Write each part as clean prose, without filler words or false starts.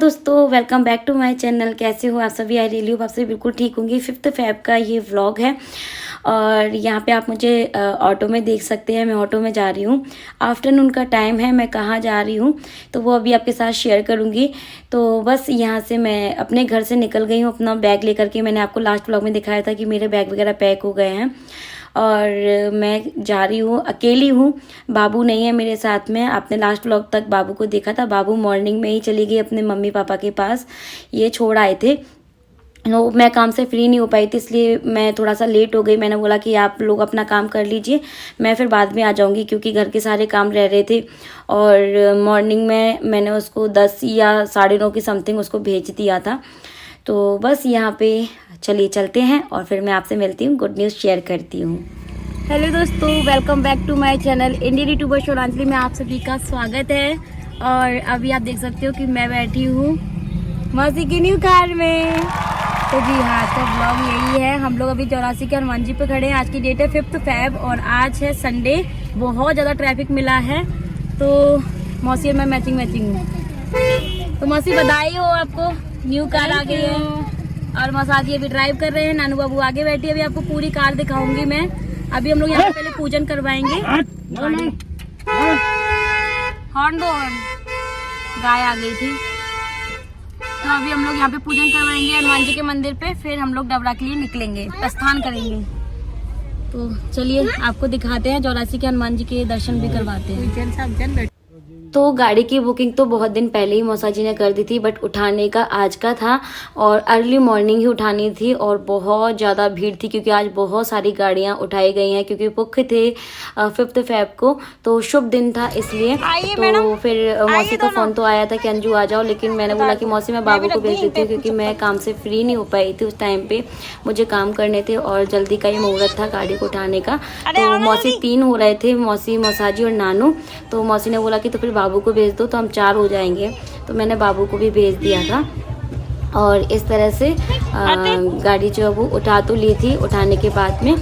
दोस्तों, welcome back to my channel. कैसे हो आप सभी? आई रियली होप आप सभी बिल्कुल ठीक होंगे। 5 फ़रवरी का ये व्लॉग है और यहाँ पे आप मुझे ऑटो में देख सकते हैं। मैं ऑटो में जा रही हूँ। आफ्टरनून का टाइम है। मैं कहाँ जा रही हूँ तो वो अभी आपके साथ शेयर करूँगी। तो बस यहाँ से मैं अपने घर से निकल गई हूँ अपना बैग लेकर के। मैंने आपको लास्ट व्लॉग में दिखाया था कि मेरे बैग वगैरह पैक हो गए हैं और मैं जा रही हूँ। अकेली हूँ, बाबू नहीं है मेरे साथ में। आपने लास्ट व्लॉग तक बाबू को देखा था। बाबू मॉर्निंग में ही चली गई अपने मम्मी पापा के पास, ये छोड़ आए थे। मैं काम से फ्री नहीं हो पाई थी, इसलिए मैं थोड़ा सा लेट हो गई। मैंने बोला कि आप लोग अपना काम कर लीजिए, मैं फिर बाद में आ जाऊंगी, क्योंकि घर के सारे काम रह रहे थे। और मॉर्निंग में मैंने उसको 10 या 9:30 की समथिंग उसको भेज दिया था। तो बस यहाँ पे चलिए चलते हैं और फिर मैं आपसे मिलती हूँ, गुड न्यूज़ शेयर करती हूँ। हेलो दोस्तों, welcome back to my channel Indian YouTuber Shoranjali में आप सभी का स्वागत है। और अभी आप देख सकते हो कि मैं बैठी हूँ मौसी की न्यू कार में। तो जी हाँ, तो ब्लॉग यही है। हम लोग अभी 84 के हनुमान जी पे खड़े हैं। आज की डेट है 5 फ़रवरी और आज है संडे। बहुत ज़्यादा ट्रैफिक मिला है, तो मौसी और मैं मैचिंग हूँ। तो मौसी बधाई हो आपको, न्यू कार आ गई है। और मौसा जी अभी ड्राइव कर रहे हैं, नानू बाबू आगे बैठी है। अभी आपको पूरी कार दिखाऊंगी मैं। अभी हम लोग यहाँ पे पहले पूजन करवाएंगे। हॉर्न दो, गाय आ गई थी। तो अभी हम लोग यहाँ पे पूजन करवाएंगे हनुमान जी के मंदिर पे, फिर हम लोग डबरा के लिए निकलेंगे, प्रस्थान करेंगे। तो चलिए आपको दिखाते हैं, 84 के हनुमान जी के दर्शन भी करवाते हैं। तो गाड़ी की बुकिंग तो बहुत दिन पहले ही मौसा जी ने कर दी थी, बट उठाने का आज का था और अर्ली मॉर्निंग ही उठानी थी। और बहुत ज़्यादा भीड़ थी, क्योंकि आज बहुत सारी गाड़ियां उठाई गई हैं, क्योंकि बुक थे 5 फ़रवरी को, तो शुभ दिन था इसलिए। तो फिर मौसी का फ़ोन तो आया था कि अंजू आ जाओ, लेकिन मैंने बोला कि मौसी मैं बाबू को भेज देती हूँ, क्योंकि मैं काम से फ्री नहीं हो पाई थी उस टाइम पे। मुझे काम करने थे और जल्दी का ही मुहूर्त था गाड़ी को उठाने का। तो मौसी 3 हो रहे थे, मौसी, मौसाजी और नानू। तो मौसी ने बोला कि तो फिर बाबू को भेज दो, तो हम 4 हो जाएंगे। तो मैंने बाबू को भी भेज दिया था और इस तरह से गाड़ी जो है वो उठा तो ली थी। उठाने के बाद में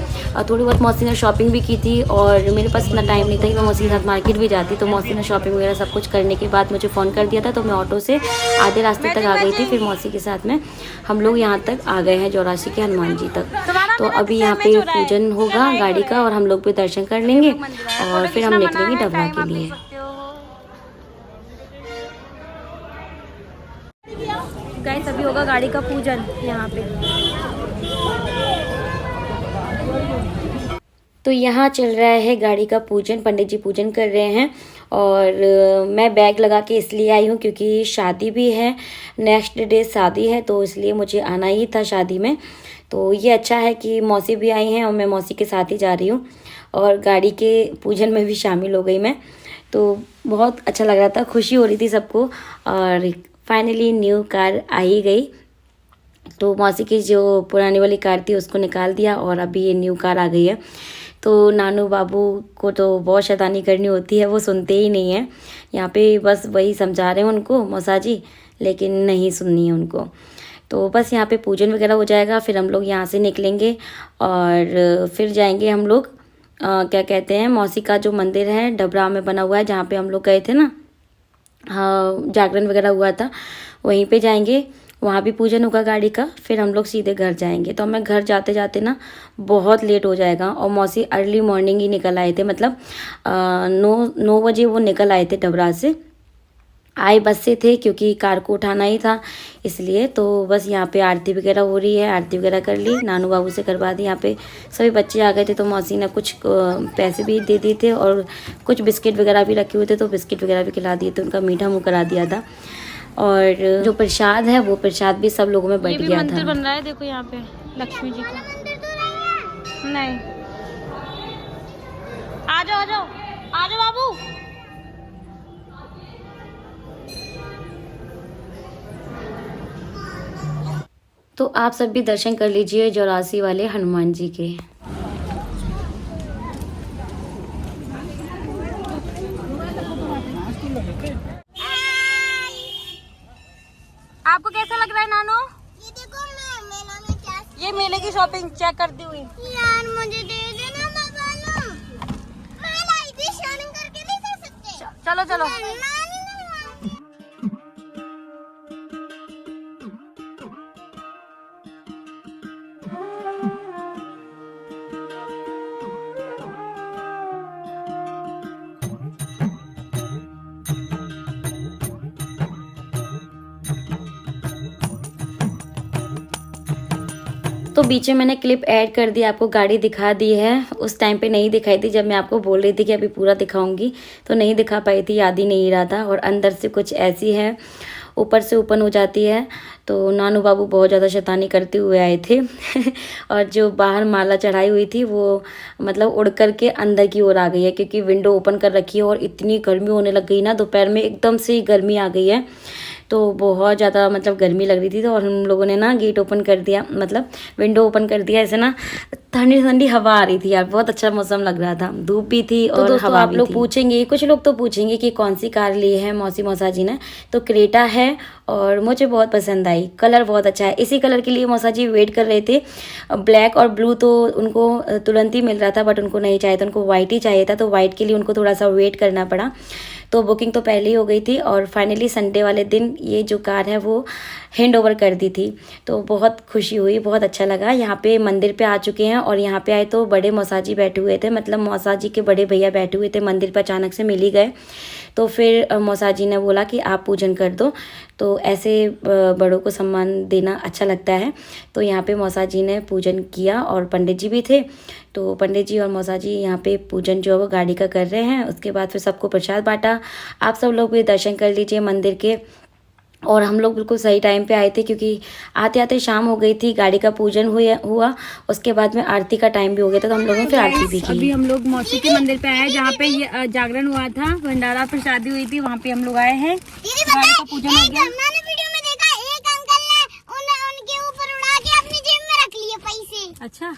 थोड़ी बहुत मौसी ने शॉपिंग भी की थी और मेरे पास इतना टाइम नहीं था कि मैं मौसी के साथ मार्केट भी जाती। तो मौसी ने शॉपिंग वगैरह सब कुछ करने के बाद मुझे फ़ोन कर दिया था। तो मैं ऑटो से आधे रास्ते तक आ गई थी। फिर मौसी के साथ में हम लोग यहाँ तक आ गए हैं, 84 के हनुमान जी तक। तो अभी यहाँ पे पूजन होगा गाड़ी का और हम लोग भी दर्शन कर लेंगे और फिर हम निकलेंगे डबरा के लिए। गाइस अभी होगा गाड़ी का पूजन यहाँ पे। तो यहाँ चल रहा है गाड़ी का पूजन, पंडित जी पूजन कर रहे हैं। और मैं बैग लगा के इसलिए आई हूँ क्योंकि शादी भी है, नेक्स्ट डे शादी है, तो इसलिए मुझे आना ही था शादी में। तो ये अच्छा है कि मौसी भी आई हैं और मैं मौसी के साथ ही जा रही हूँ और गाड़ी के पूजन में भी शामिल हो गई मैं। तो बहुत अच्छा लग रहा था, खुशी हो रही थी सबको। और फाइनली न्यू कार आ ही गई। तो मौसी की जो पुरानी वाली कार थी उसको निकाल दिया और अभी ये न्यू कार आ गई है। तो नानू बाबू को तो बहुत शैतानी करनी होती है, वो सुनते ही नहीं हैं। यहाँ पे बस वही समझा रहे हैं उनको मौसा जी, लेकिन नहीं सुननी है उनको। तो बस यहाँ पे पूजन वगैरह हो जाएगा, फिर हम लोग यहाँ से निकलेंगे और फिर जाएंगे हम लोग क्या कहते हैं, मौसी का जो मंदिर है डबरा में बना हुआ है, जहाँ पे हम लोग गए थे ना, हाँ, जागरण वगैरह हुआ था, वहीं पे जाएंगे। वहाँ भी पूजन होगा गाड़ी का, फिर हम लोग सीधे घर जाएंगे। तो मैं घर जाते जाते ना बहुत लेट हो जाएगा। और मौसी अर्ली मॉर्निंग ही निकल आए थे, मतलब 9 बजे वो निकल आए थे डबरा से। आए बस से थे क्योंकि कार को उठाना ही था इसलिए। तो बस यहाँ पे आरती वगैरह हो रही है, आरती वगैरह कर ली, नानू बाबू से करवा दी। यहाँ पे सभी बच्चे आ गए थे, तो मौसी ने कुछ पैसे भी दे दिए थे और कुछ बिस्किट वगैरह भी रखे हुए थे, तो बिस्किट वगैरह भी खिला दिए थे, उनका मीठा मुँह करा दिया था। और जो प्रसाद है वो प्रसाद भी सब लोगों में बट गया था। मंदिर बन रहा है, देखो यहाँ पे लक्ष्मी जी का। नहीं, आ जाओ आ जाओ आ जाओ बाबू। तो आप सब भी दर्शन कर लीजिए 84 वाले हनुमान जी के। आपको कैसा लग रहा है नानो? ये देखो मेला में क्या, ये मेले की शॉपिंग चेक करती हुई। यार मुझे दे देना मसाला, मैं लाई थी, शॉपिंग करके नहीं कर सकते। चलो चलो। तो बीच में मैंने क्लिप ऐड कर दी, आपको गाड़ी दिखा दी है। उस टाइम पे नहीं दिखाई थी जब मैं आपको बोल रही थी कि अभी पूरा दिखाऊंगी, तो नहीं दिखा पाई थी, याद ही नहीं रहा था। और अंदर से कुछ ऐसी है, ऊपर से ओपन हो जाती है। तो नानू बाबू बहुत ज़्यादा शैतानी करते हुए आए थे और जो बाहर माला चढ़ाई हुई थी वो मतलब उड़ कर के अंदर की ओर आ गई है, क्योंकि विंडो ओपन कर रखी है और इतनी गर्मी होने लग गई ना, दोपहर में एकदम से ही गर्मी आ गई है। तो बहुत ज़्यादा मतलब गर्मी लग रही थी, तो और हम लोगों ने ना गेट ओपन कर दिया, मतलब विंडो ओपन कर दिया। ऐसे ना ठंडी ठंडी हवा आ रही थी यार, बहुत अच्छा मौसम लग रहा था, धूप भी थी और दोस्तों हवा आप लोग पूछेंगे, कुछ लोग तो पूछेंगे कि कौन सी कार ली है मौसा जी ने। तो क्रेटा है और मुझे बहुत पसंद आई, कलर बहुत अच्छा है। इसी कलर के लिए मौसा जी वेट कर रहे थे। ब्लैक और ब्लू तो उनको तुरंत ही मिल रहा था, बट उनको नहीं चाहिए था, उनको वाइट ही चाहिए था। तो वाइट के लिए उनको थोड़ा सा वेट करना पड़ा। तो बुकिंग तो पहले ही हो गई थी और फाइनली संडे वाले दिन ये जो कार है वो हैंड ओवर कर दी थी। तो बहुत खुशी हुई, बहुत अच्छा लगा। यहाँ पे मंदिर पे आ चुके हैं और यहाँ पे आए तो बड़े मौसा जी बैठे हुए थे, मतलब मौसा जी के बड़े भैया बैठे हुए थे मंदिर पे, अचानक से मिल ही गए। तो फिर मौसा जी ने बोला कि आप पूजन कर दो, तो ऐसे बड़ों को सम्मान देना अच्छा लगता है। तो यहाँ पे मौसा जी ने पूजन किया और पंडित जी भी थे। तो पंडित जी और मौसा जी यहाँ पे पूजन जो है वो गाड़ी का कर रहे हैं। उसके बाद फिर सबको प्रसाद बांटा। आप सब लोग भी दर्शन कर लीजिए मंदिर के। और हम लोग बिल्कुल सही टाइम पे आए थे, क्योंकि आते आते शाम हो गई थी, गाड़ी का पूजन हुआ उसके बाद में आरती का टाइम भी हो गया था, तो हम लोगों ने फिर आरती भी की। अभी हम लोग मौसी के मंदिर पे आए, जहाँ पे ये जागरण हुआ था, भंडारा पर शादी हुई थी, वहाँ पे हम लोग आए हैं। गाड़ी का पूजन हो गया। मैंने वीडियो में देखा एक अंकल ने उनके ऊपर उड़ा के अपनी जेब में रख लिए पैसे। अच्छा,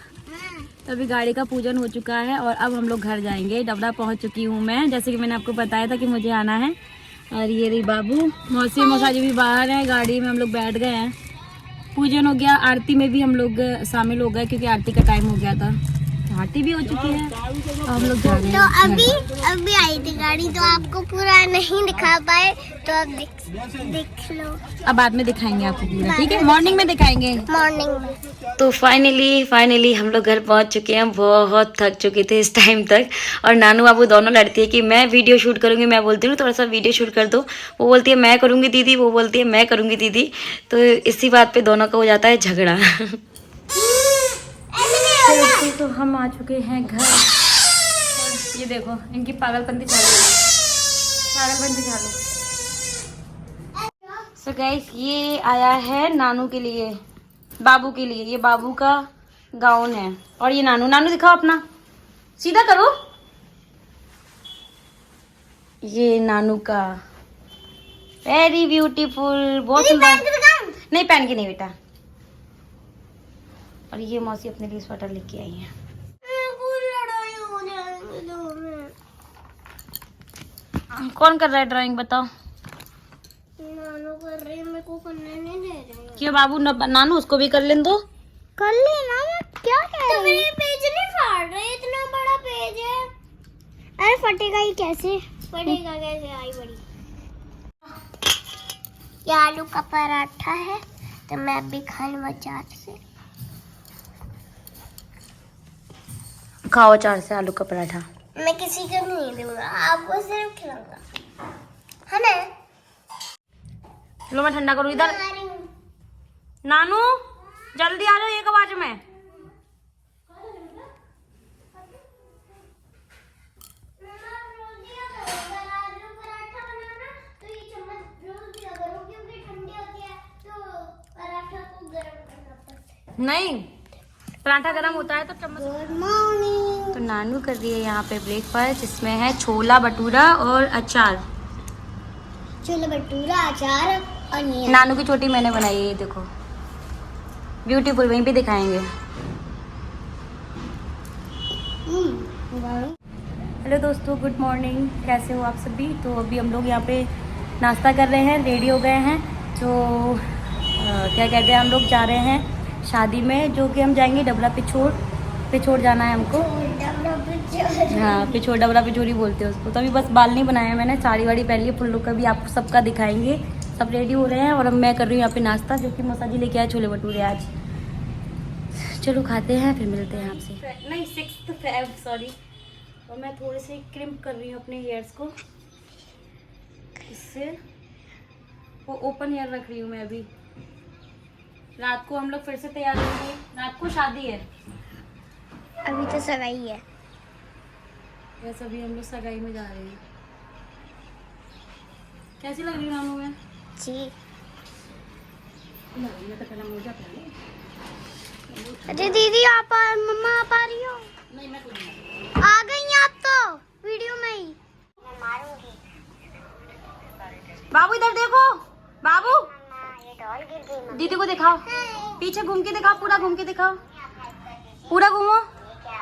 तो अभी गाड़ी का पूजन हो चुका है और अब हम लोग घर जाएंगे। डबरा पहुँच चुकी हूँ मैं, जैसे कि मैंने आपको बताया था कि मुझे आना है। और ये रही बाबू, मौसी मौसा जी भी बाहर हैं, गाड़ी में हम लोग बैठ गए हैं। पूजन हो गया, आरती में भी हम लोग शामिल हो गए, क्योंकि आरती का टाइम हो गया था। आरती भी हो चुकी है और हम लोग जा रहे हैं। तो अभी आई थी गाड़ी, तो आपको पूरा नहीं दिखा पाए, तो अब देख लो। अब बाद में दिखाएंगे आपको पूरा, ठीक है? मॉर्निंग में दिखाएंगे, मॉर्निंग में। तो फाइनली हम लोग घर पहुंच चुके हैं। बहुत थक चुके थे इस टाइम तक। और नानू बाबू दोनों लड़ती है कि मैं वीडियो शूट करूंगी, मैं बोलती हूँ थोड़ा सा वीडियो शूट कर दो, वो बोलती है मैं करूंगी दीदी, वो बोलती है मैं करूंगी दीदी। तो इसी बात पे दोनों का हो जाता है झगड़ा। तो हम आ चुके हैं घर। ये देखो इनकी पागलपंती चालू है, पागलपंती चालू। सो गाइस, ये आया है नानू के लिए, बाबू के लिए। ये बाबू का गाउन है और ये नानू दिखाओ अपना, सीधा करो। ये नानू का, वेरी ब्यूटीफुल, बहुत सुंदर। नहीं पहन के नहीं बेटा। और ये मौसी अपने लिए स्वेटर लेके आई है। कौन कर रहा है ड्राइंग बताओ? नानू कर रहे हैं, मेरे को करने नहीं दे रहे हैं। क्यों बाबू, नानू उसको भी कर लें दो। कर लेना, मैं क्या कह रही हूँ? तो मेरे पेज नहीं फाड़ रहे, इतना बड़ा पेज है। अरे फटेगा ही कैसे? फटेगा कैसे? आई बड़ी। ये आलू का पराठा है, तो मैं भी खा लूँ अचार से। खाओ अचार से आलू का पराठा। मैं किसी को नहीं दूंगा, आपको सिर्फ खिलाऊंगा, है ना? लो मैं ठंडा करूँ इधर। नानू जल्दी आ जाओ 1 आवाज में। नहीं, पराठा गरम होता है तो चम्मच। Good morning. तो नानू कर रही है यहाँ पे ब्रेकफास्ट, जिसमें है छोला भटूरा और अचार। छोला भटूरा, अचार और ये नानू की चोटी मैंने बनाई है, ये देखो ब्यूटीफुल, वहीं पे दिखाएंगे। हेलो दोस्तों, गुड मॉर्निंग, कैसे हो आप सभी? तो अभी हम लोग यहाँ पे नाश्ता कर रहे हैं, रेडी हो गए हैं। तो क्या कहते हैं, हम लोग जा रहे हैं शादी में, जो कि हम जाएंगे डबरा पिछोड़ जाना है हमको। हाँ, डबरा पिछोड़ ही बोलते हैं उसको। तो अभी बस बाल नहीं बनाया मैंने, साड़ी वाड़ी पहन ली, फुल लुक का भी आप सबका दिखाएंगे, सब रेडी हो रहे हैं और अब मैं कर रही हूँ यहाँ पे नाश्ता, जो कि मौसा जी लेके आए छोले भटूरे आज। चलो खाते हैं फिर मिलते हैं आपसे। नहीं 6 Feb सॉरी। और मैं थोड़े से क्रिम्प कर रही हूँ अपने हेयर्स को, इससे वो ओपन हेयर रख रही हूँ मैं अभी। रात को हम लोग फिर से तैयार होंगे, रात को शादी है, अभी तो सगाई है। बस अभी हम लोग सगाई में जा रहे हैं। कैसी लग रही हूँ नानू मैं? जी मैं तो पहला मोजा पहन। अरे दीदी आप मम्मा आप आ रही हो? नहीं मैं खुद नहीं। आ गई आप तो वीडियो में ही। मैं मारूंगी। बाबू इधर देखो, बाबू ये डॉल गिर गई। दीदी को दिखाओ, पीछे घूम के दिखाओ, पूरा घूम के दिखाओ, पूरा घूमो,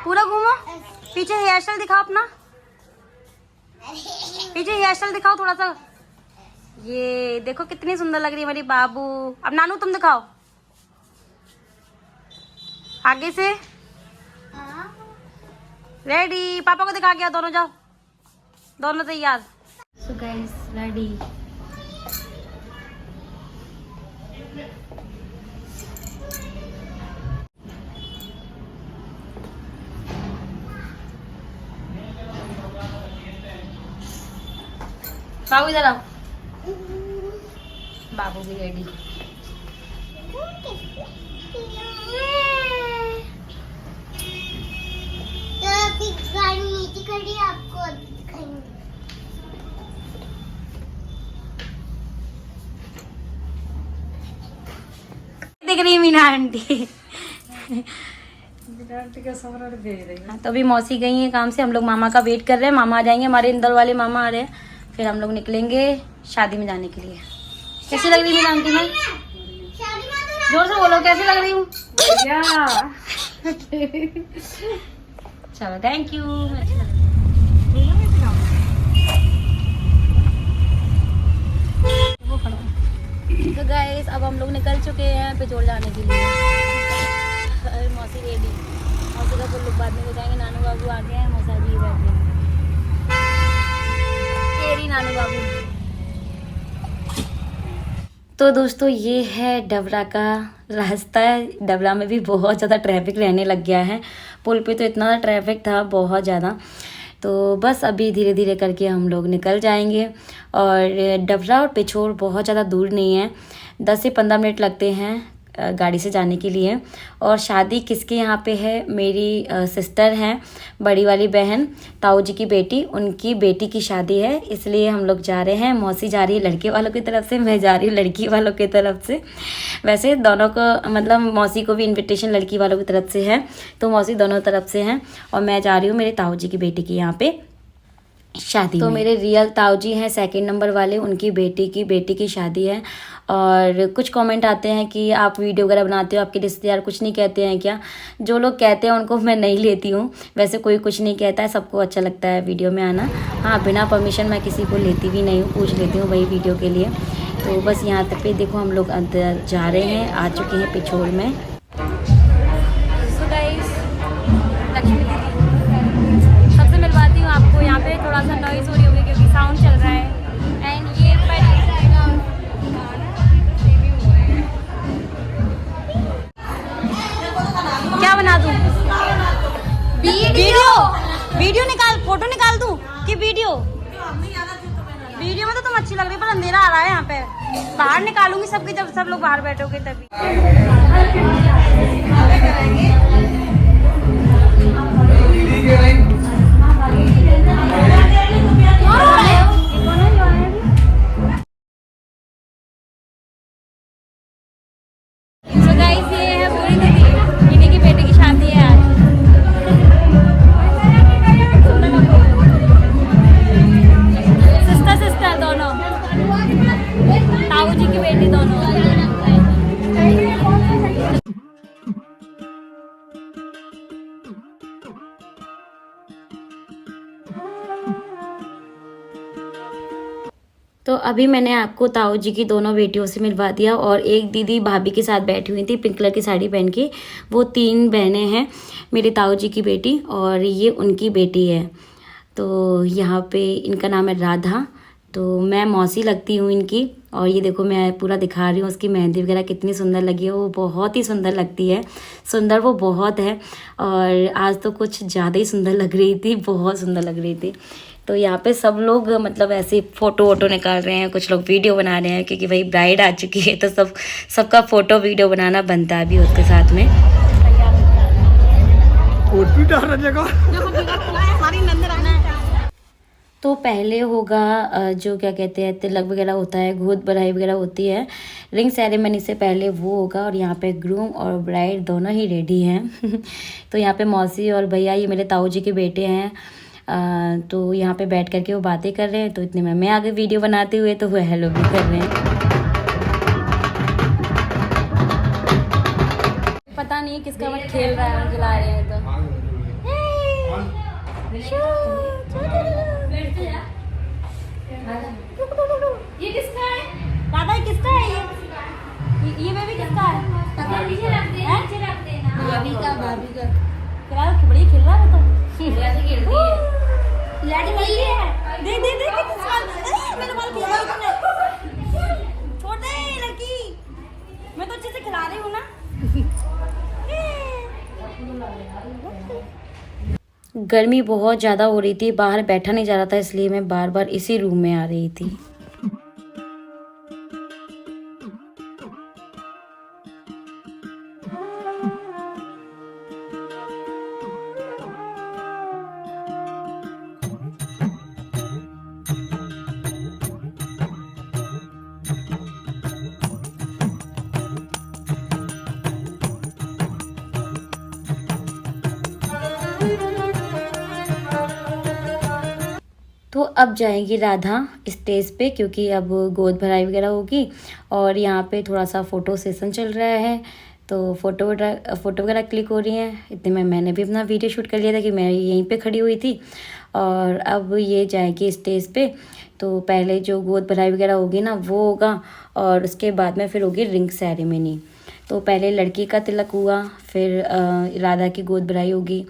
पूरा घूमो। पीछे हेयर स्टाइल दिखाओ अपना, पीछे हेयर स्टाइल दिखाओ थोड़ा सा। ये देखो कितनी सुंदर लग रही है मेरी बाबू। अब नानू तुम दिखाओ आगे से। रेडी, पापा को दिखा के दोनों जाओ, दोनों तैयार। So guys ready. बाबू इधर आओ, बाबू भी रेडी। गाड़ी नीचे खड़ी आपको दिखाएंगे। देख रही है मीना आंटी। हाँ, तो अभी मौसी गई है काम से, हम लोग मामा का वेट कर रहे हैं। मामा आ जाएंगे, हमारे इंदौर वाले मामा आ रहे हैं, फिर हम लोग निकलेंगे शादी में जाने के लिए। कैसी लग रही है मीना आंटी मैं? जोर से बोलो, कैसी लग रही हूँ? चलो थैंक यू। तो गाइस अब हम लोग निकल चुके हैं पिछोड़ जाने के लिए। अरे मौसी रेडी, मौसी का तो लोग बाद में दिखाएंगे। नानू बाबू आ गए हैं, मौसा जी बैठे हैं। तेरी नानू बाबू। तो दोस्तों ये है डबरा का रास्ता। डबरा में भी बहुत ज़्यादा ट्रैफिक रहने लग गया है। पुल पे तो इतना ट्रैफिक था बहुत ज़्यादा। तो बस अभी धीरे धीरे करके हम लोग निकल जाएंगे। और डबरा और पिछोर बहुत ज़्यादा दूर नहीं है, 10 से 15 मिनट लगते हैं गाड़ी से जाने के लिए। और शादी किसके यहाँ पे है? मेरी सिस्टर हैं, बड़ी वाली बहन, ताऊ जी की बेटी, उनकी बेटी की शादी है, इसलिए हम लोग जा रहे हैं। मौसी जा रही है लड़के वालों की तरफ से, मैं जा रही हूँ लड़की वालों की तरफ से। वैसे दोनों को मतलब मौसी को भी इनविटेशन लड़की वालों की तरफ से है, तो मौसी दोनों तरफ से हैं। और मैं जा रही हूँ मेरे ताऊ जी की बेटी की यहाँ पे शादी। तो मेरे रियल ताऊ जी हैं 2nd नंबर वाले, उनकी बेटी की शादी है। और कुछ कमेंट आते हैं कि आप वीडियो वगैरह बनाते हो, आपके रिश्तेदार कुछ नहीं कहते हैं क्या? जो लोग कहते हैं उनको मैं नहीं लेती हूँ, वैसे कोई कुछ नहीं कहता है, सबको अच्छा लगता है वीडियो में आना। हाँ, बिना परमिशन मैं किसी को लेती भी नहीं हूँ, पूछ लेती हूँ वही वीडियो के लिए। तो बस यहाँ तक पे देखो हम लोग अंदर जा रहे हैं, आ चुके हैं पिछोड़ में। लक्ष्मी दीदी सबसे मिलवाती हूँ आपको। यहाँ पे थोड़ा सा नॉइज़ हो रही होगी क्योंकि साउंड चल रहा है। एंड ये क्या बना दूँ? वीडियो निकाल, फोटो निकाल दूँ कि वीडियो में तो तुम अच्छी लग रही है, पर अंधेरा आ रहा है यहाँ पे। बाहर निकालूंगी सबके, जब सब लोग बाहर बैठोगे तभी। So guys, ये है पूरी दीदी, इन्हीं की बेटे की शादी है आज। सिस्टर दोनों, ताऊ जी की बेटी दोनों। तो अभी मैंने आपको ताऊ जी की दोनों बेटियों से मिलवा दिया। और एक दीदी भाभी के साथ बैठी हुई थी पिंक कलर की साड़ी पहन के, वो 3 बहनें हैं मेरे ताऊ जी की बेटी, और ये उनकी बेटी है। तो यहाँ पे इनका नाम है राधा, तो मैं मौसी लगती हूँ इनकी। और ये देखो मैं पूरा दिखा रही हूँ उसकी मेहंदी वगैरह कितनी सुंदर लगी है, वो बहुत ही सुंदर लगती है। सुंदर वो बहुत है, और आज तो कुछ ज़्यादा ही सुंदर लग रही थी, बहुत सुंदर लग रही थी। तो यहाँ पे सब लोग मतलब ऐसे फ़ोटो वोटो निकाल रहे हैं, कुछ लोग वीडियो बना रहे हैं, क्योंकि भाई ब्राइड आ चुकी है तो सबका फ़ोटो वीडियो बनाना बनता है अभी उसके साथ में। तो पहले होगा जो क्या कहते हैं तिलक वगैरह होता है, गोद भराई वगैरह होती है, रिंग सेरेमनी से पहले वो होगा। और यहाँ पे ग्रूम और ब्राइड दोनों ही रेडी हैं। तो यहाँ पे मौसी और भैया, ये मेरे ताऊ जी के बेटे हैं, तो यहाँ पे बैठ करके वो बातें कर रहे हैं। तो इतने में मैं आगे वीडियो बनाते हुए, तो वो हेलो भी कर रहे हैं। पता नहीं किसका मत खेल रहा है, हम खिला रहे हैं तो ये किसका है दादा, किसका है ये बेबी किसका है? नीचे रख देना भाभी का खिला, बड़ी खेल रहा है तो ऐसे खेल रही है, लड़ गई है। देख मेरे बाल खिला तूने, छोड़ दे लड़की, मैं तो अच्छे से खिला रही हूँ ना। गर्मी बहुत ज़्यादा हो रही थी, बाहर बैठा नहीं जा रहा था, इसलिए मैं बार बार इसी रूम में आ रही थी। तो अब जाएंगी राधा स्टेज पे, क्योंकि अब गोद भराई वगैरह होगी। और यहाँ पे थोड़ा सा फ़ोटो सेशन चल रहा है, तो फ़ोटो वगैरह क्लिक हो रही हैं। इतने में मैंने भी अपना वीडियो शूट कर लिया था कि मैं यहीं पे खड़ी हुई थी। और अब ये जाएगी स्टेज पे, तो पहले जो गोद भराई वगैरह होगी ना वो होगा, और उसके बाद में फिर होगी रिंग सेरेमनी। तो पहले लड़की का तिलक हुआ, फिर राधा की गोद भराई होगी,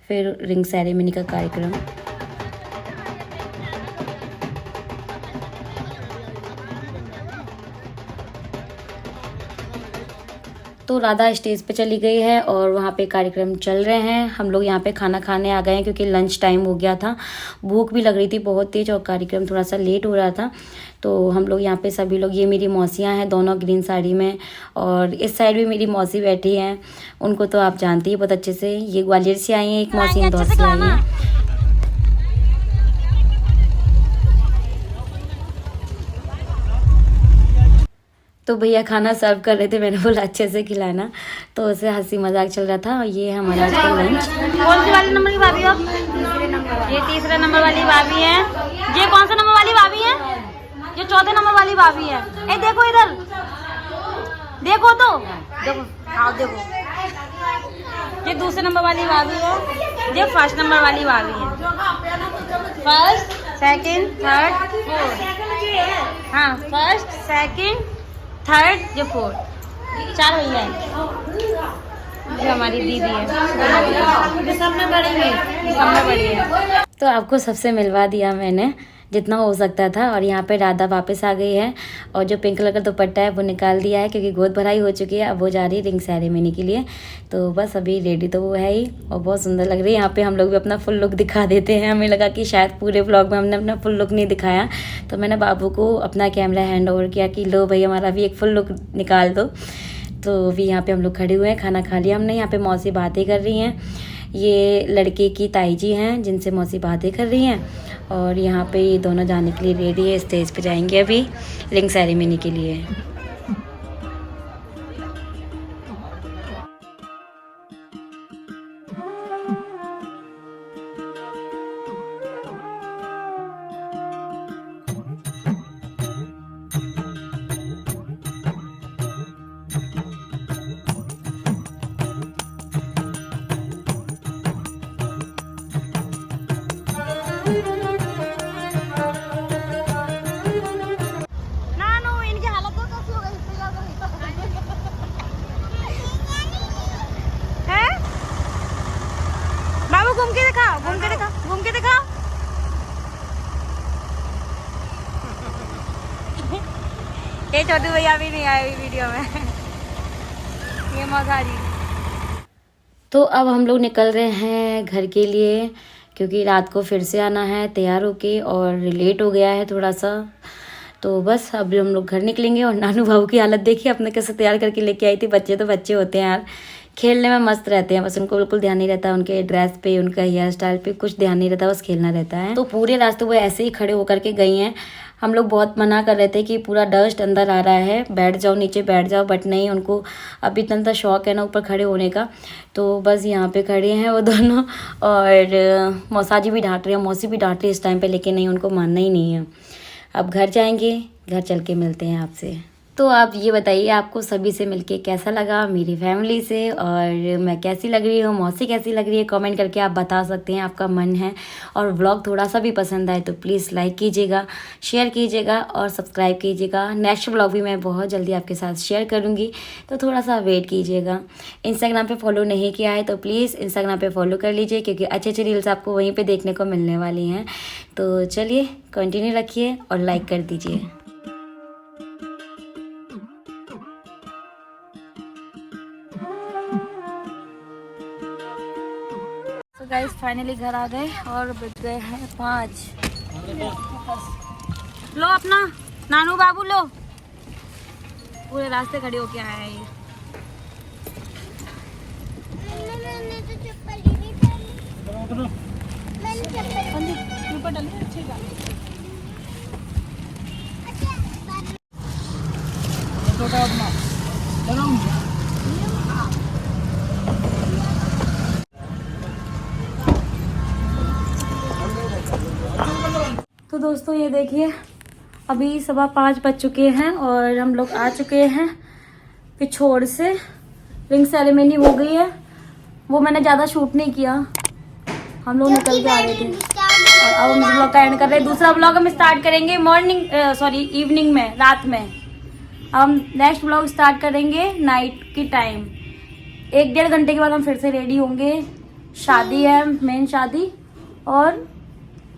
फिर रिंग सेरेमनी का कार्यक्रम। तो राधा स्टेज पे चली गई है और वहाँ पे कार्यक्रम चल रहे हैं। हम लोग यहाँ पे खाना खाने आ गए हैं, क्योंकि लंच टाइम हो गया था, भूख भी लग रही थी बहुत तेज, और कार्यक्रम थोड़ा सा लेट हो रहा था। तो हम लोग यहाँ पे सभी लोग, ये मेरी मौसियाँ हैं दोनों ग्रीन साड़ी में, और इस साइड भी मेरी मौसी बैठी हैं, उनको तो आप जानती हैं बहुत अच्छे से। ये ग्वालियर से आई हैं, एक मौसी इंदौर से आई हैं। तो भैया खाना सर्व कर रहे थे, मैंने बोला अच्छे से खिलाना, तो उसे हंसी मजाक चल रहा था। और ये हमारा आज का लंच। कौन सी वाली नंबर की भाभी हो? ये तीसरे नंबर वाली भाभी है। ये कौन सा नंबर वाली भाभी है? ये चौथे नंबर वाली भाभी है। ए देखो इधर, देखो तो देखो, आओ देखो, ये दूसरे नंबर वाली भाभी है, ये फर्स्ट नंबर वाली भाभी है। First, second, third, fourth. हाँ, फर्स्ट, सेकंड, थर्ड, जो फोर्थ, 4 भैया है। जो हमारी दीदी है, सब में बड़ी है, सब में बड़ी है। तो आपको सबसे मिलवा दिया मैंने जितना हो सकता था। और यहाँ पे राधा वापस आ गई है, और जो पिंक कलर का दुपट्टा है वो निकाल दिया है, क्योंकि गोद भराई हो चुकी है। अब वो जा रही है रिंग सेरेमनी के लिए। तो बस अभी रेडी तो वो है ही, और बहुत सुंदर लग रही है। यहाँ पे हम लोग भी अपना फुल लुक दिखा देते हैं। हमें लगा कि शायद पूरे व्लॉग में हमने अपना फुल लुक नहीं दिखाया, तो मैंने बाबू को अपना कैमरा हैंड ओवर किया कि लो भाई हमारा भी एक फुल लुक निकाल दो। तो अभी यहाँ पे हम लोग खड़े हुए हैं, खाना खा लिया हमने। यहाँ पे मौसी बातें कर रही हैं, ये लड़के की ताई जी हैं जिनसे मौसी बातें कर रही हैं। और यहाँ पे ये दोनों जाने के लिए रेडी है, स्टेज पे जाएंगे अभी रिंग सेरेमनी के लिए। ये छोटू भैया भी नहीं आए वीडियो में। ये मौसाजी। तो अब हम लोग निकल रहे हैं घर के लिए, क्योंकि रात को फिर से आना है तैयार होके और लेट हो गया है थोड़ा सा। तो बस अभी हम लोग घर निकलेंगे। और नानू बाबू की हालत देखिए, अपने कैसे तैयार करके लेके आई थी। बच्चे तो बच्चे होते हैं यार, खेलने में मस्त रहते हैं, बस उनको बिल्कुल ध्यान नहीं रहता उनके ड्रेस पे, उनका हेयर स्टाइल पे कुछ ध्यान नहीं रहता, बस खेलना रहता है। तो पूरे रास्ते वो ऐसे ही खड़े होकर के गई हैं। हम लोग बहुत मना कर रहे थे कि पूरा डस्ट अंदर आ रहा है, बैठ जाओ नीचे बैठ जाओ, बट नहीं, उनको अभी इतना शौक है ना ऊपर खड़े होने का। तो बस यहाँ पे खड़े हैं वो दोनों। और मौसाजी भी डांट रही है, मौसी भी डांट रही है इस टाइम पे, लेकिन नहीं, उनको मानना ही नहीं है। अब घर जाएंगे, घर चल के मिलते हैं आपसे। तो आप ये बताइए आपको सभी से मिलके कैसा लगा, मेरी फैमिली से, और मैं कैसी लग रही हूँ, मौसी कैसी लग रही है, कमेंट करके आप बता सकते हैं, आपका मन है। और व्लॉग थोड़ा सा भी पसंद आए तो प्लीज़ लाइक कीजिएगा, शेयर कीजिएगा और सब्सक्राइब कीजिएगा। नेक्स्ट व्लॉग भी मैं बहुत जल्दी आपके साथ शेयर करूँगी, तो थोड़ा सा वेट कीजिएगा। इंस्टाग्राम पे फॉलो नहीं किया है तो प्लीज़ इंस्टाग्राम पे फॉलो कर लीजिए, क्योंकि अच्छी अच्छी रील्स आपको वहीं पर देखने को मिलने वाली हैं। तो चलिए कंटिन्यू रखिए और लाइक कर दीजिए। तो गाइस फाइनली घर आ गए और बज गए हैं 5। लो अपना नानू बाबू लो, पूरे रास्ते खड़े होके आए हैं ये। मैंने तो चप्पल ही नहीं पहनी। मैंने चप्पल ऊपर डाली अच्छी बात। तो दोस्तों ये देखिए, अभी 5:15 बज चुके हैं और हम लोग आ चुके हैं पिछोड़ से। रिंग सेरेमनी हो गई है, वो मैंने ज़्यादा शूट नहीं किया, हम लोग निकल के आ रहे थे। और अब हम ब्लॉग का एंड कर रहे हैं। दूसरा ब्लॉग हम स्टार्ट करेंगे इवनिंग में, रात में। अब हम नेक्स्ट ब्लॉग स्टार्ट करेंगे नाइट की टाइम। 1-1.5 घंटे के बाद हम फिर से रेडी होंगे। शादी है, मेन शादी। और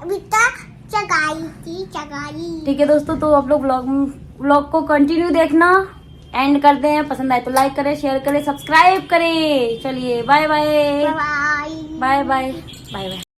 अभी तक चगाई। ठीक है दोस्तों, तो आप लोग व्लॉग को कंटिन्यू देखना। एंड करते हैं, पसंद आए तो लाइक करें, शेयर करें, सब्सक्राइब करें। चलिए bye bye bye bye bye bye.